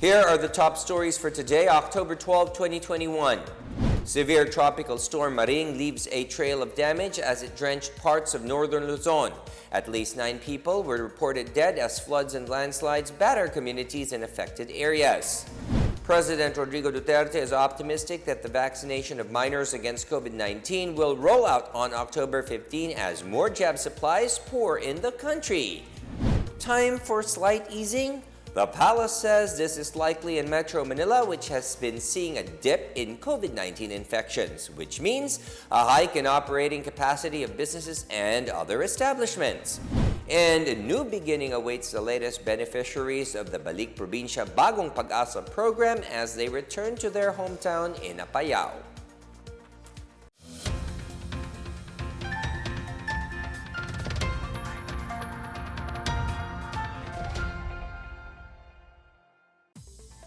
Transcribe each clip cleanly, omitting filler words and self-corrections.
Here are the top stories for today, October 12, 2021. Severe tropical storm Maring leaves a trail of damage as it drenched parts of northern Luzon. At least 9 people were reported dead as floods and landslides batter communities in affected areas. President Rodrigo Duterte is optimistic that the vaccination of minors against COVID-19 will roll out on October 15 as more jab supplies pour in the country. Time for slight easing? The palace says this is likely in Metro Manila, which has been seeing a dip in COVID-19 infections, which means a hike in operating capacity of businesses and other establishments. And a new beginning awaits the latest beneficiaries of the Balik Probinsya Bagong Pag-asa program as they return to their hometown in Apayao.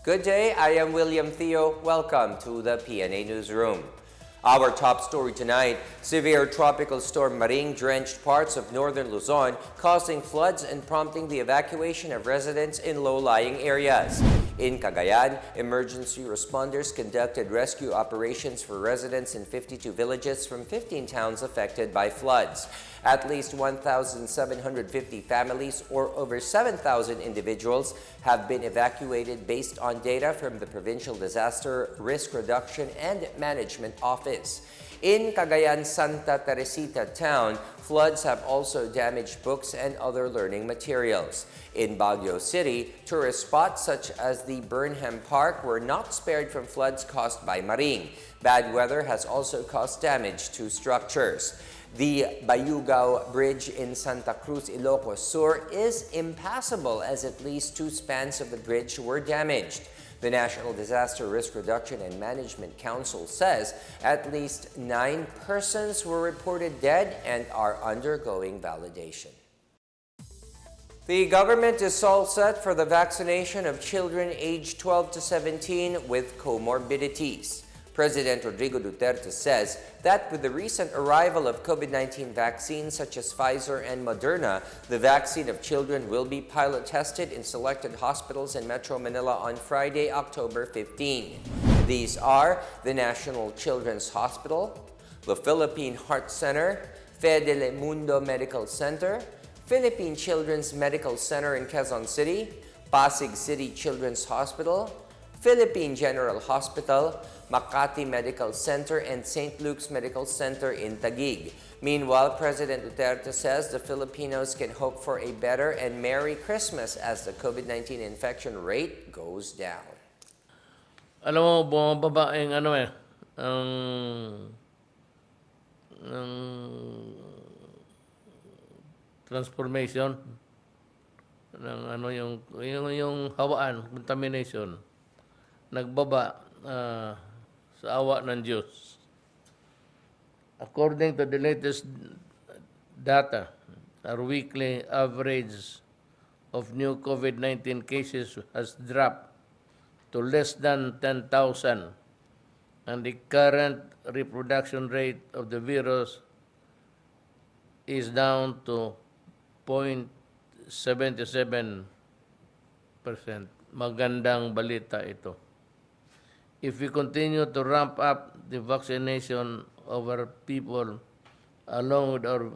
Good day, I am William Theo. Welcome to the PNA Newsroom. Our top story tonight, severe tropical storm Maring drenched parts of northern Luzon, causing floods and prompting the evacuation of residents in low-lying areas. In Cagayan, emergency responders conducted rescue operations for residents in 52 villages from 15 towns affected by floods. At least 1,750 families, or over 7,000 individuals, have been evacuated based on data from the Provincial Disaster Risk Reduction and Management Office. In Cagayan Santa Teresita town, floods have also damaged books and other learning materials. In Baguio City, tourist spots such as the Burnham Park were not spared from floods caused by Maring. Bad weather has also caused damage to structures. The Bayugao Bridge in Santa Cruz, Ilocos Sur is impassable as at least 2 spans of the bridge were damaged. The National Disaster Risk Reduction and Management Council says at least 9 persons were reported dead and are undergoing validation. The government is all set for the vaccination of children aged 12 to 17 with comorbidities. President Rodrigo Duterte says that with the recent arrival of COVID-19 vaccines such as Pfizer and Moderna, the vaccine of children will be pilot tested in selected hospitals in Metro Manila on Friday, October 15. These are the National Children's Hospital, the Philippine Heart Center, Fede Mundo Medical Center, Philippine Children's Medical Center in Quezon City, Pasig City Children's Hospital, Philippine General Hospital, Makati Medical Center, and St. Luke's Medical Center in Taguig. Meanwhile, President Duterte says the Filipinos can hope for a better and Merry Christmas as the COVID-19 infection rate goes down. Alam mo, bumababa ang transformation ng yung hawaan, contamination. Nagbaba sa awa ng Diyos. According to the latest data, our weekly average of new COVID-19 cases has dropped to less than 10,000, and the current reproduction rate of the virus is down to 0.77%. Magandang balita ito. If we continue to ramp up the vaccination of our people along with our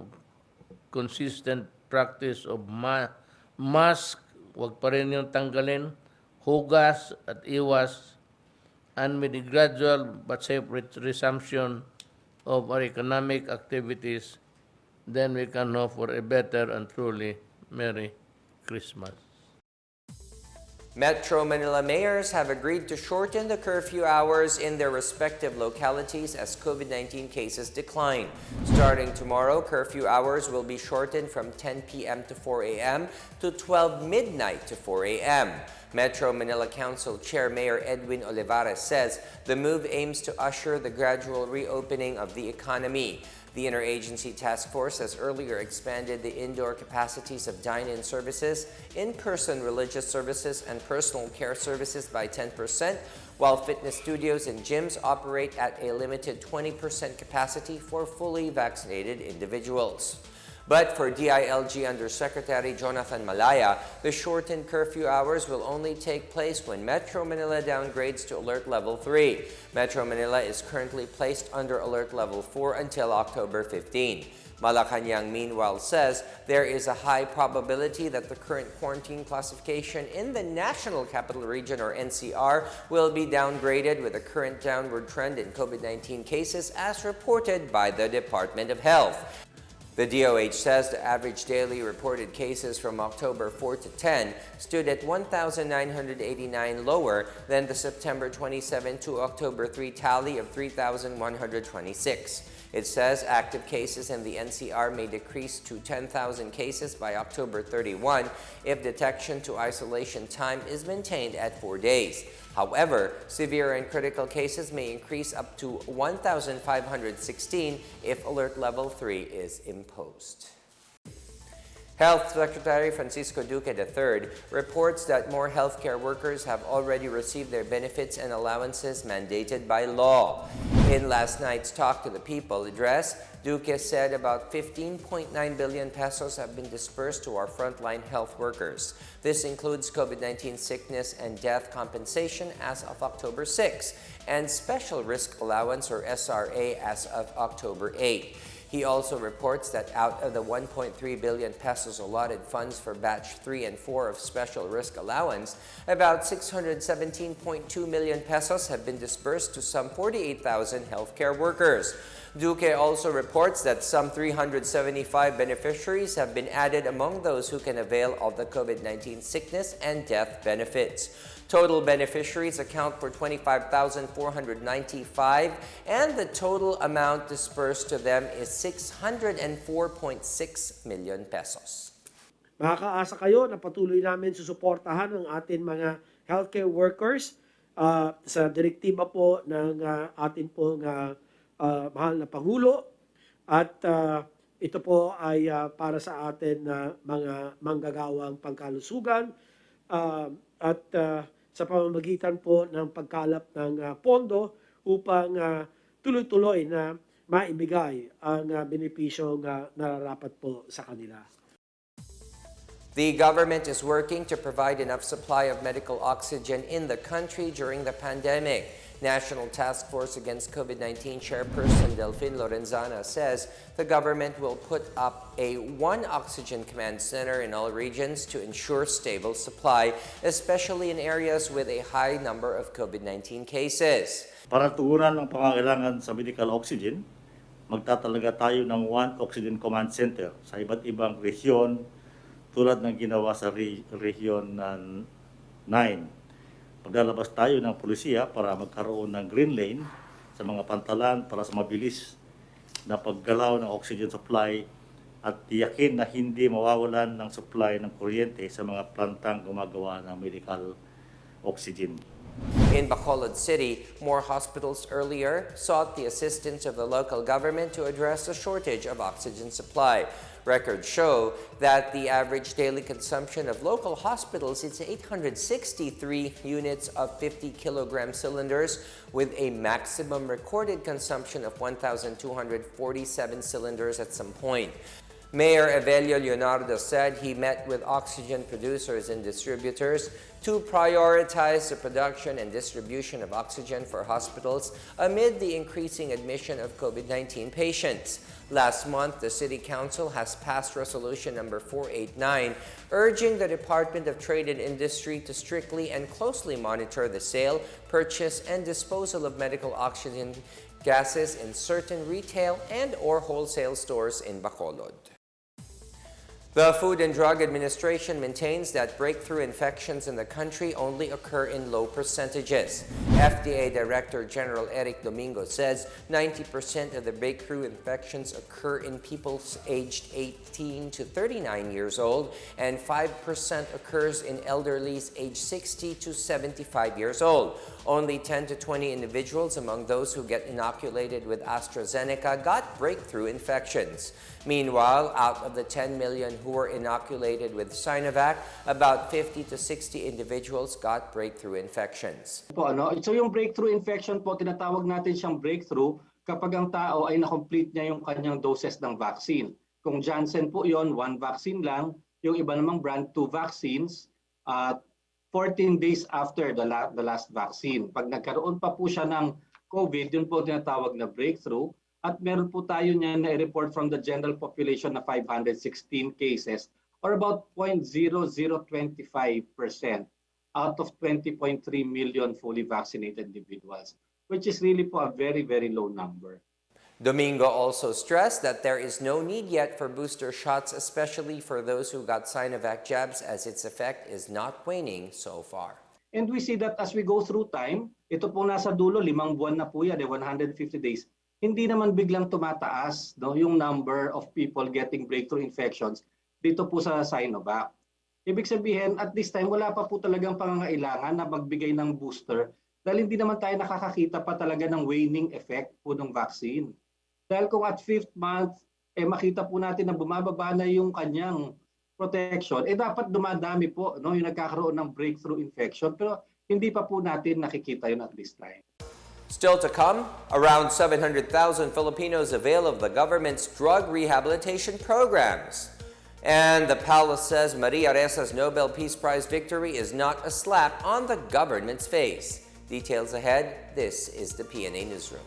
consistent practice of mask, wag pa rin yung tanggalin, hugas at iwas, and with the gradual but safe resumption of our economic activities, then we can hope for a better and truly Merry Christmas. Metro Manila mayors have agreed to shorten the curfew hours in their respective localities as COVID-19 cases decline. Starting tomorrow, curfew hours will be shortened from 10 p.m. to 4 a.m. to 12 midnight to 4 a.m. Metro Manila Council Chair Mayor Edwin Olivares says the move aims to usher the gradual reopening of the economy. The Interagency Task Force has earlier expanded the indoor capacities of dine-in services, in-person religious services, and personal care services by 10%, while fitness studios and gyms operate at a limited 20% capacity for fully vaccinated individuals. But for DILG Undersecretary Jonathan Malaya, the shortened curfew hours will only take place when Metro Manila downgrades to Alert Level 3. Metro Manila is currently placed under Alert Level 4 until October 15. Malacanang meanwhile says there is a high probability that the current quarantine classification in the National Capital Region or NCR will be downgraded with a current downward trend in COVID-19 cases as reported by the Department of Health. The DOH says the average daily reported cases from October 4 to 10 stood at 1,989 lower than the September 27 to October 3 tally of 3,126. It says active cases in the NCR may decrease to 10,000 cases by October 31 if detection to isolation time is maintained at 4 days. However, severe and critical cases may increase up to 1,516 if Alert Level 3 is imposed. Health Secretary Francisco Duque III reports that more healthcare workers have already received their benefits and allowances mandated by law. In last night's Talk to the People address, Duque said about 15.9 billion pesos have been dispersed to our frontline health workers. This includes COVID-19 sickness and death compensation as of October 6 and Special Risk Allowance or SRA as of October 8. He also reports that out of the 1.3 billion pesos allotted funds for Batch 3 and 4 of Special Risk Allowance, about 617.2 million pesos have been disbursed to some 48,000 healthcare workers. Duque also reports that some 375 beneficiaries have been added among those who can avail of the COVID-19 sickness and death benefits. Total beneficiaries account for 25,495 and the total amount dispersed to them is 604.6 million pesos. Makakaasa kayo na patuloy namin susuportahan ang ating mga healthcare workers sa direktiba po ng ating pong mahal na Pangulo at ito po ay para sa atin mga manggagawang pangkalusugan at sa pamamagitan po ng pagkalap ng pondo upang tuloy-tuloy na maibigay ang benepisyong nararapat po sa kanila. The government is working to provide enough supply of medical oxygen in the country during the pandemic. National Task Force Against COVID-19 Chairperson Delphine Lorenzana says the government will put up a one oxygen command center in all regions to ensure stable supply, especially in areas with a high number of COVID-19 cases. Para tugunan ang pangangailangan sa medical oxygen, magtatalaga tayo ng one oxygen command center sa iba't ibang rehiyon tulad ng ginawa sa rehiyon 9. Maglalabas tayo ng pulisiya para magkaroon ng green lane sa mga pantalan para sa mabilis na paggalaw ng oxygen supply at tiyakin na hindi mawawalan ng supply ng kuryente sa mga plantang gumagawa ng medical oxygen. In Bacolod City, more hospitals earlier sought the assistance of the local government to address the shortage of oxygen supply. Records show that the average daily consumption of local hospitals is 863 units of 50-kilogram cylinders with a maximum recorded consumption of 1,247 cylinders at some point. Mayor Evelio Leonardo said he met with oxygen producers and distributors to prioritize the production and distribution of oxygen for hospitals amid the increasing admission of COVID-19 patients. Last month, the City Council has passed Resolution number 489, urging the Department of Trade and Industry to strictly and closely monitor the sale, purchase, and disposal of medical oxygen gases in certain retail and/or wholesale stores in Bacolod. The Food and Drug Administration maintains that breakthrough infections in the country only occur in low percentages. FDA Director General Eric Domingo says 90% of the breakthrough infections occur in people aged 18 to 39 years old, and 5% occurs in elderlies aged 60 to 75 years old. Only 10 to 20 individuals among those who get inoculated with AstraZeneca got breakthrough infections. Meanwhile, out of the 10 million who were inoculated with Sinovac, about 50 to 60 individuals got breakthrough infections. So yung breakthrough infection po, tinatawag natin siyang breakthrough kapag ang tao ay na-complete niya yung kanyang doses ng vaccine. Kung Janssen po yon, 1 vaccine lang. Yung iba namang brand, 2 vaccines. 14 days after the last vaccine. Pag nagkaroon pa po siya ng COVID, yun po tinatawag na breakthrough. At meron po tayo niyan na report from the general population na 516 cases or about 0.0025% out of 20.3 million fully vaccinated individuals, which is really po a very, very low number. Domingo also stressed that there is no need yet for booster shots, especially for those who got Sinovac jabs, as its effect is not waning so far. And we see that as we go through time, ito po nasa dulo, 5 buwan na po yan, 150 days, hindi naman biglang tumataas yung number of people getting breakthrough infections dito po sa Sinovac. Ibig sabihin, at this time, wala pa po talagang pangangailangan na magbigay ng booster dahil hindi naman tayo nakakakita pa talaga ng waning effect po ng vaccine. Dahil kung at 5th month, makita po natin na bumababa na yung kanyang protection, dapat dumadami po yung nagkakaroon ng breakthrough infection. Pero hindi pa po natin nakikita yun at this time. Still to come, around 700,000 Filipinos avail of the government's drug rehabilitation programs. And the palace says Maria Resa's Nobel Peace Prize victory is not a slap on the government's face. Details ahead, this is the PNA Newsroom.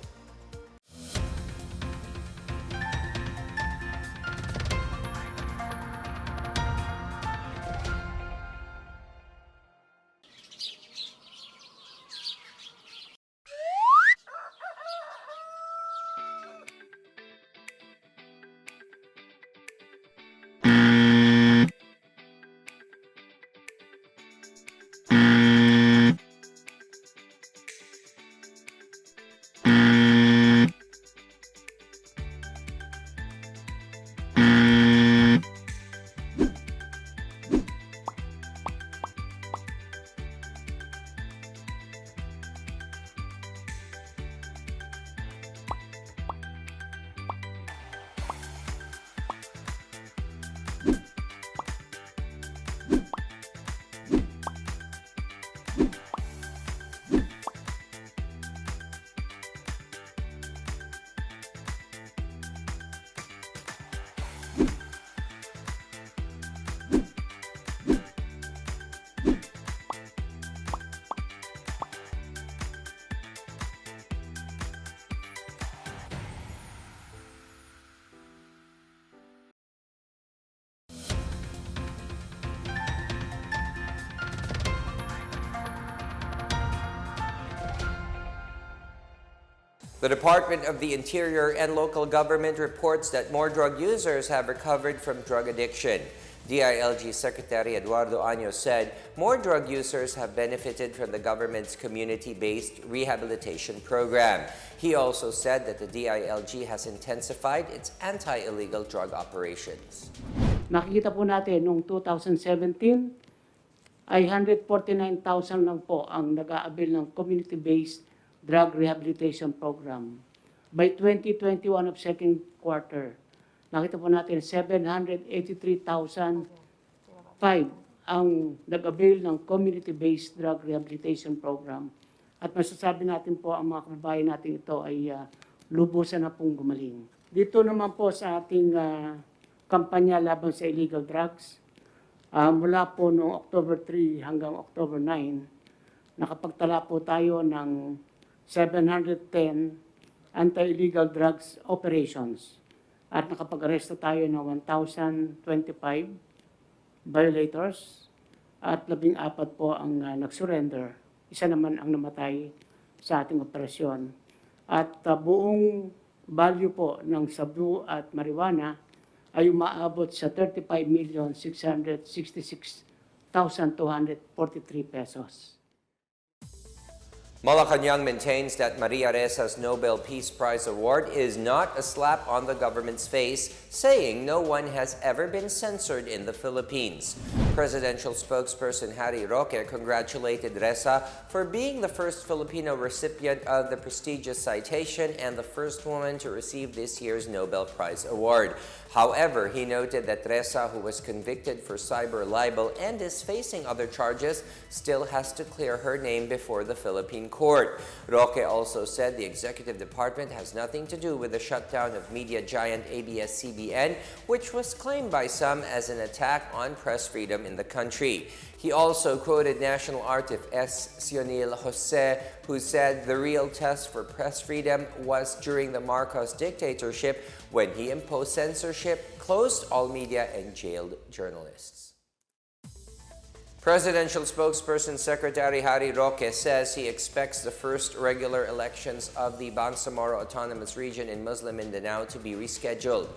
The Department of the Interior and local government reports that more drug users have recovered from drug addiction. DILG Secretary Eduardo Año said more drug users have benefited from the government's community-based rehabilitation program. He also said that the DILG has intensified its anti-illegal drug operations. Nakikita po natin noong 2017 ay 149,000 lang po ang nag-aabil ng community-based drug rehabilitation program. By 2021 of second quarter, nakita po natin 783,005 ang nag-avail ng community-based drug rehabilitation program. At masasabi natin po ang mga kababayan natin ito ay lubusan na pong gumaling. Dito naman po sa ating kampanya laban sa illegal drugs, mula po noong October 3 hanggang October 9, nakapagtala po tayo ng 710 anti-illegal drugs operations at nakapag-aresto tayo ng 1,025 violators at 14 po ang nag-surrender. Isa naman ang namatay sa ating operasyon. At buong value po ng sabu at marijuana ay umaabot sa 35,666,243 pesos. Malacanang maintains that Maria Resa's Nobel Peace Prize award is not a slap on the government's face, saying no one has ever been censored in the Philippines. Presidential spokesperson Harry Roque congratulated Resa for being the first Filipino recipient of the prestigious citation and the first woman to receive this year's Nobel Prize award. However, he noted that Resa, who was convicted for cyber libel and is facing other charges, still has to clear her name before the Philippine court. Roque also said the executive department has nothing to do with the shutdown of media giant ABS-CBN, which was claimed by some as an attack on press freedom in the country. He also quoted national artist S. Sionil Jose, who said the real test for press freedom was during the Marcos dictatorship when he imposed censorship, closed all media, and jailed journalists. Presidential spokesperson Secretary Harry Roque says he expects the first regular elections of the Bangsamoro Autonomous Region in Muslim Mindanao to be rescheduled.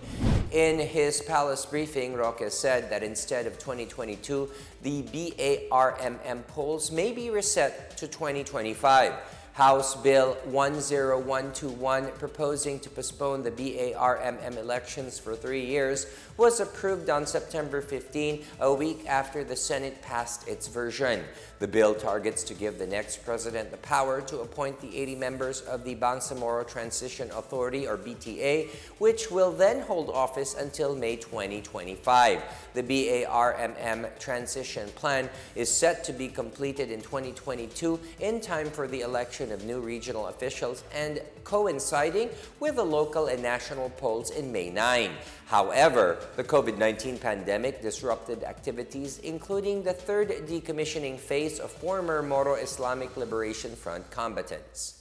In his palace briefing, Roque said that instead of 2022, the BARMM polls may be reset to 2025. House Bill 10121, proposing to postpone the BARMM elections for 3 years, was approved on September 15, a week after the Senate passed its version. The bill targets to give the next president the power to appoint the 80 members of the Bangsamoro Transition Authority, or BTA, which will then hold office until May 2025. The BARMM transition plan is set to be completed in 2022 in time for the election of new regional officials and coinciding with the local and national polls in May 9. However, the COVID-19 pandemic disrupted activities, including the third decommissioning phase of former Moro Islamic Liberation Front combatants.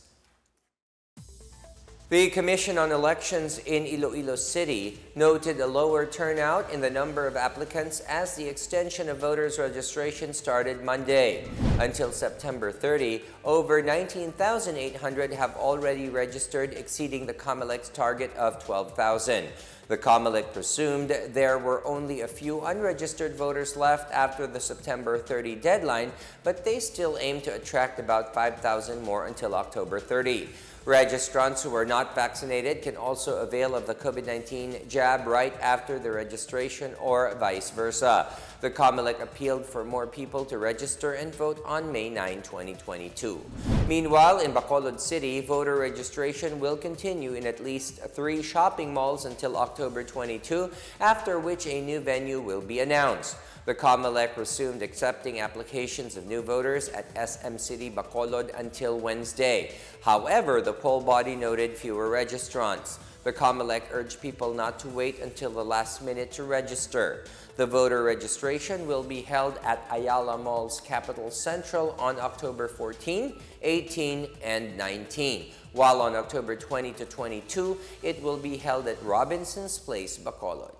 The Commission on Elections in Iloilo City noted a lower turnout in the number of applicants as the extension of voters' registration started Monday. Until September 30, over 19,800 have already registered, exceeding the COMELEC's target of 12,000. The COMELEC presumed there were only a few unregistered voters left after the September 30 deadline, but they still aim to attract about 5,000 more until October 30. Registrants who are not vaccinated can also avail of the COVID-19 jab right after the registration or vice versa. The COMELEC appealed for more people to register and vote on May 9, 2022. Meanwhile, in Bacolod City, voter registration will continue in at least 3 shopping malls until October 22, after which a new venue will be announced. The COMELEC resumed accepting applications of new voters at SM City Bacolod until Wednesday. However, the poll body noted fewer registrants. The COMELEC urged people not to wait until the last minute to register. The voter registration will be held at Ayala Mall's Capital Central on October 14, 18, and 19, while on October 20 to 22, it will be held at Robinson's Place, Bacolod.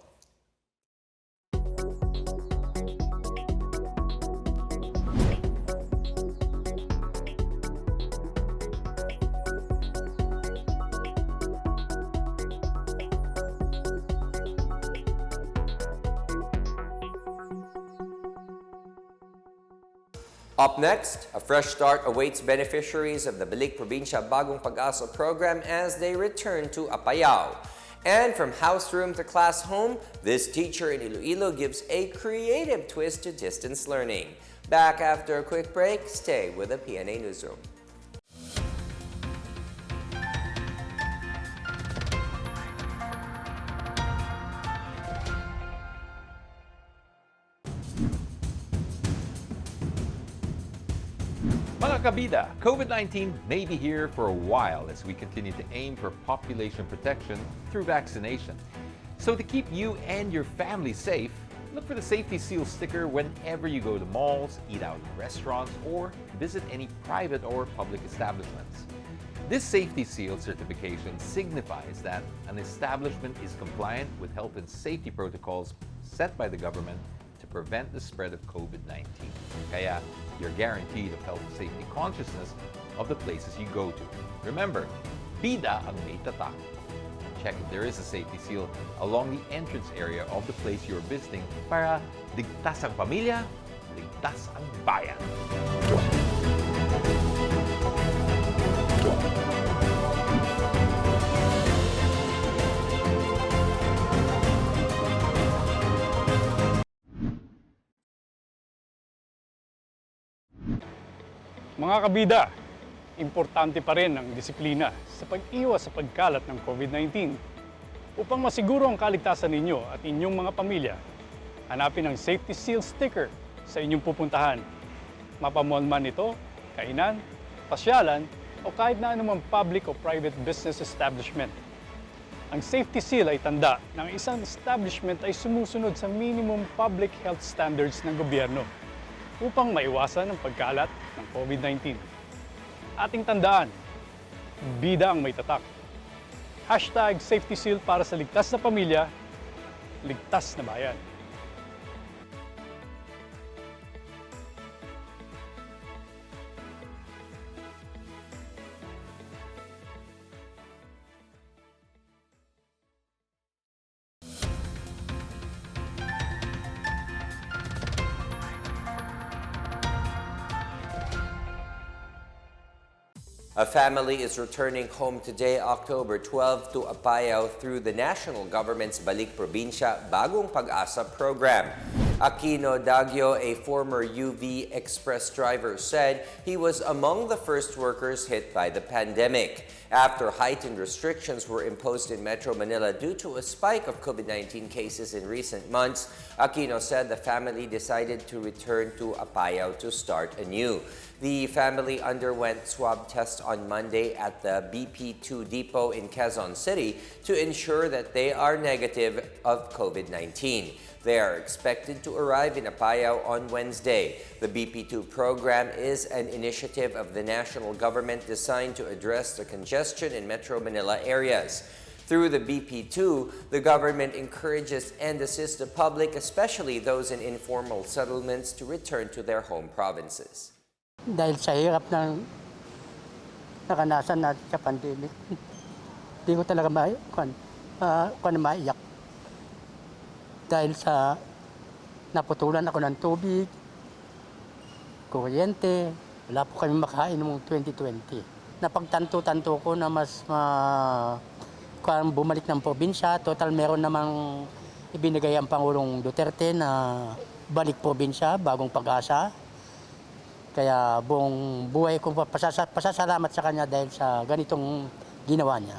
Up next, a fresh start awaits beneficiaries of the Balik Probinsya Bagong Pag-asa program as they return to Apayao. And from house room to class home, this teacher in Iloilo gives a creative twist to distance learning. Back after a quick break, stay with the PNA Newsroom. Mga kabida, COVID-19 may be here for a while as we continue to aim for population protection through vaccination. So to keep you and your family safe, look for the Safety Seal sticker whenever you go to malls, eat out in restaurants, or visit any private or public establishments. This Safety Seal certification signifies that an establishment is compliant with health and safety protocols set by the government to prevent the spread of COVID-19. Kaya, you're guaranteed of health and safety consciousness of the places you go to. Remember, bida ang may tatak. Check if there is a safety seal along the entrance area of the place you're visiting para ligtas ang pamilya, ligtas ang bayan. Mga kabida, importante pa rin ang disiplina sa pag-iwas sa pagkalat ng COVID-19. Upang masiguro ang kaligtasan ninyo at inyong mga pamilya, hanapin ang Safety Seal sticker sa inyong pupuntahan. Mapamall man ito, kainan, pasyalan o kahit na anumang public o private business establishment. Ang safety seal ay tanda na ang isang establishment ay sumusunod sa minimum public health standards ng gobyerno upang maiwasan ang pagkalat ng COVID-19. Ating tandaan, bida ang may tatak. Hashtag safety seal para sa ligtas na pamilya, ligtas na bayan. A family is returning home today, October 12, to Apayao through the national government's Balik Probinsya Bagong Pag-asa program. Aquino Dagyo, a former UV Express driver, said he was among the first workers hit by the pandemic. After heightened restrictions were imposed in Metro Manila due to a spike of COVID-19 cases in recent months, Aquino said the family decided to return to Apayao to start anew. The family underwent swab tests on Monday at the BP2 depot in Quezon City to ensure that they are negative of COVID-19. They are expected to arrive in Apayao on Wednesday. The BP2 program is an initiative of the national government designed to address the congestion in Metro Manila areas. Through the BP2, the government encourages and assists the public, especially those in informal settlements, to return to their home provinces. Dahil sa hirap ng nakanasan natin sa pandemic, hindi ko talaga maiyak. Dahil sa naputulan ako ng tubig, kuryente, wala po kami makain noong 2020. Napagtanto-tanto ko na mas bumalik ng probinsya. Total meron namang ibinigay ang Pangulong Duterte na balik probinsya, bagong pag-asa. Kaya buong buhay ko pasasalamat sa kanya dahil sa ganitong ginawa niya.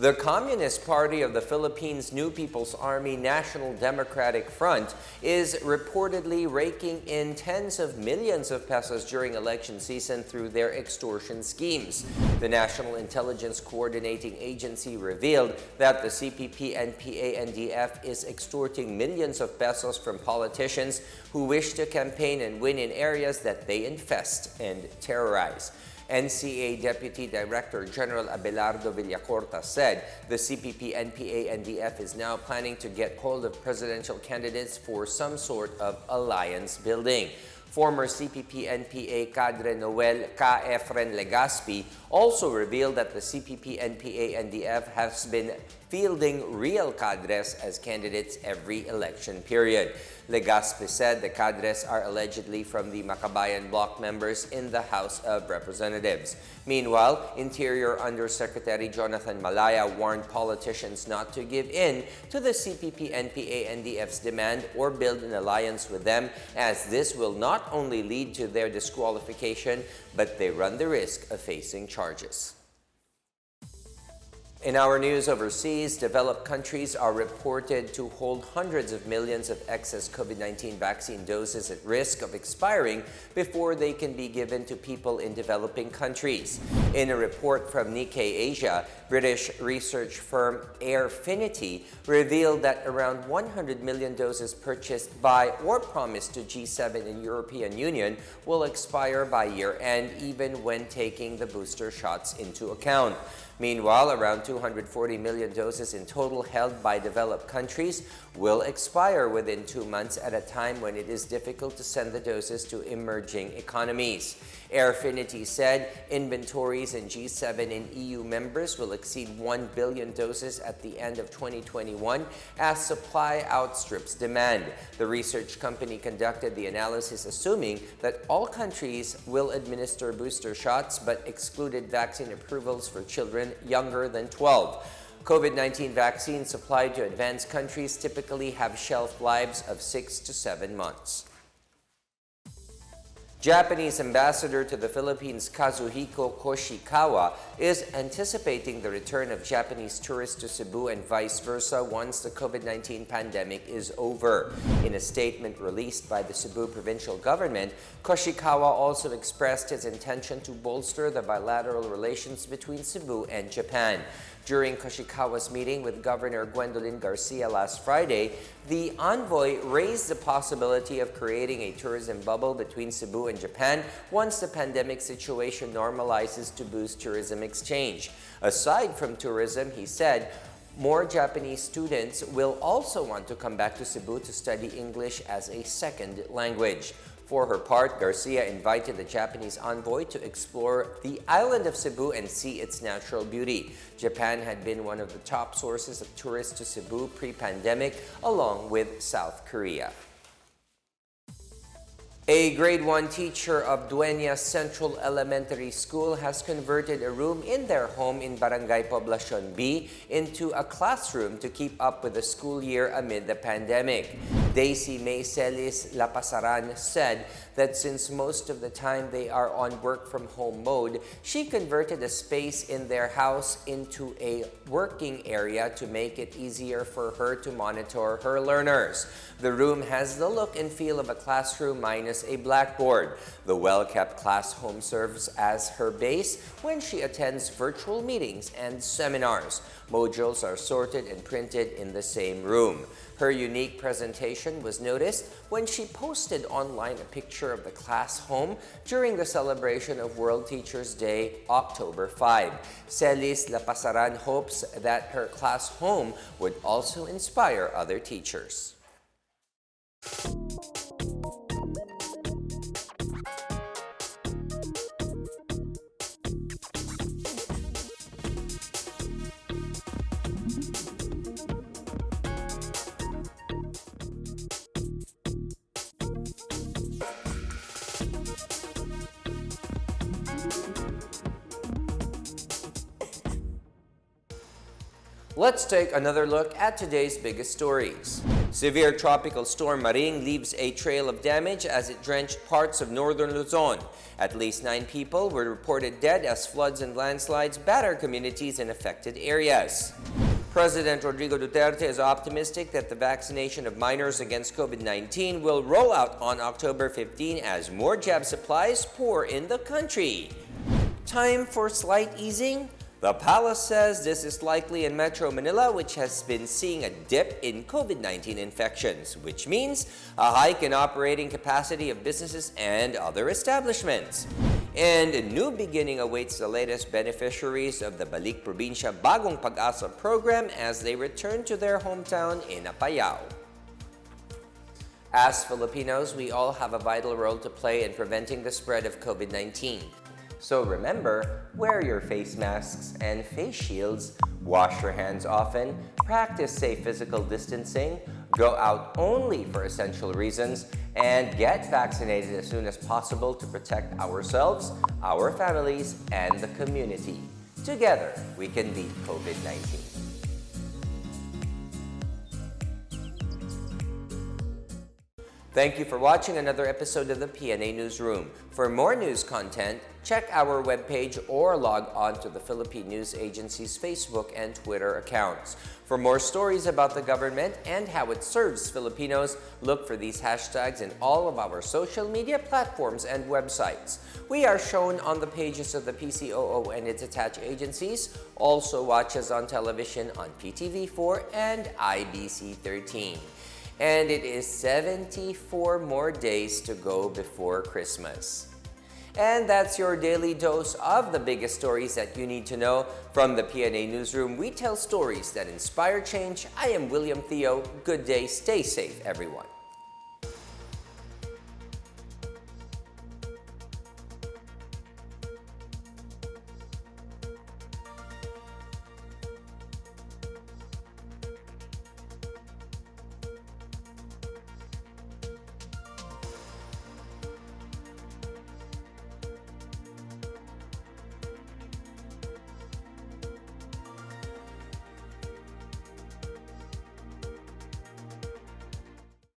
The Communist Party of the Philippines' New People's Army National Democratic Front is reportedly raking in tens of millions of pesos during election season through their extortion schemes. The National Intelligence Coordinating Agency revealed that the CPP-NPA-NDF is extorting millions of pesos from politicians who wish to campaign and win in areas that they infest and terrorize. NCA Deputy Director General Abelardo Villacorta said the CPP-NPA-NDF is now planning to get hold of presidential candidates for some sort of alliance building. Former CPP-NPA cadre Noel K. Efren Legaspi also revealed that the CPP-NPA-NDF has been fielding real cadres as candidates every election period. Legaspi said the cadres are allegedly from the Makabayan bloc members in the House of Representatives. Meanwhile, Interior Undersecretary Jonathan Malaya warned politicians not to give in to the CPP-NPA-NDF's demand or build an alliance with them, as this will not only lead to their disqualification, but they run the risk of facing charges. In our news overseas, developed countries are reported to hold hundreds of millions of excess COVID-19 vaccine doses at risk of expiring before they can be given to people in developing countries. In a report from Nikkei Asia, British research firm Airfinity revealed that around 100 million doses purchased by or promised to G7 and European Union will expire by year-end, even when taking the booster shots into account. Meanwhile, around 240 million doses in total held by developed countries will expire within 2 months at a time when it is difficult to send the doses to emerging economies. Airfinity said inventories in G7 and EU members will exceed 1 billion doses at the end of 2021 as supply outstrips demand. The research company conducted the analysis assuming that all countries will administer booster shots but excluded vaccine approvals for children younger than 12. COVID-19 vaccines supplied to advanced countries typically have shelf lives of 6 to 7 months. Japanese ambassador to the Philippines Kazuhiko Koshikawa is anticipating the return of Japanese tourists to Cebu and vice versa once the COVID-19 pandemic is over. In a statement released by the Cebu provincial government, Koshikawa also expressed his intention to bolster the bilateral relations between Cebu and Japan. During Koshikawa's meeting with Governor Gwendolyn Garcia last Friday, the envoy raised the possibility of creating a tourism bubble between Cebu and Japan once the pandemic situation normalizes to boost tourism exchange. Aside from tourism, he said, more Japanese students will also want to come back to Cebu to study English as a second language. For her part, Garcia invited the Japanese envoy to explore the island of Cebu and see its natural beauty. Japan had been one of the top sources of tourists to Cebu pre-pandemic, along with South Korea. A grade 1 teacher of Dueñas Central Elementary School has converted a room in their home in Barangay Poblacion B into a classroom to keep up with the school year amid the pandemic. Daisy May Celis Lapasaran said that since most of the time they are on work-from-home mode, she converted a space in their house into a working area to make it easier for her to monitor her learners. The room has the look and feel of a classroom minus a blackboard. The well-kept class home serves as her base when she attends virtual meetings and seminars. Modules are sorted and printed in the same room. Her unique presentation was noticed when she posted online a picture of the class home during the celebration of World Teachers Day, October 5. Celis Lapasaran hopes that her class home would also inspire other teachers. Let's take another look at today's biggest stories. Severe tropical storm Maring leaves a trail of damage as it drenched parts of northern Luzon. At least 9 people were reported dead as floods and landslides batter communities in affected areas. President Rodrigo Duterte is optimistic that the vaccination of minors against COVID-19 will roll out on October 15 as more jab supplies pour in the country. Time for slight easing? The palace says this is likely in Metro Manila, which has been seeing a dip in COVID-19 infections, which means a hike in operating capacity of businesses and other establishments. And a new beginning awaits the latest beneficiaries of the Balik Probinsya Bagong Pag-asa program as they return to their hometown in Apayao. As Filipinos, we all have a vital role to play in preventing the spread of COVID-19. So remember, wear your face masks and face shields, wash your hands often, practice safe physical distancing, go out only for essential reasons, and get vaccinated as soon as possible to protect ourselves, our families, and the community. Together, we can beat COVID-19. Thank you for watching another episode of the PNA Newsroom. For more news content, check our webpage or log on to the Philippine News Agency's Facebook and Twitter accounts. For more stories about the government and how it serves Filipinos, look for these hashtags in all of our social media platforms and websites. We are shown on the pages of the PCOO and its attached agencies. Also watch us on television on PTV4 and IBC 13. And it is 74 more days to go before Christmas. And that's your daily dose of the biggest stories that you need to know. From the PNA Newsroom, we tell stories that inspire change. I am William Theo. Good day. Stay safe, everyone.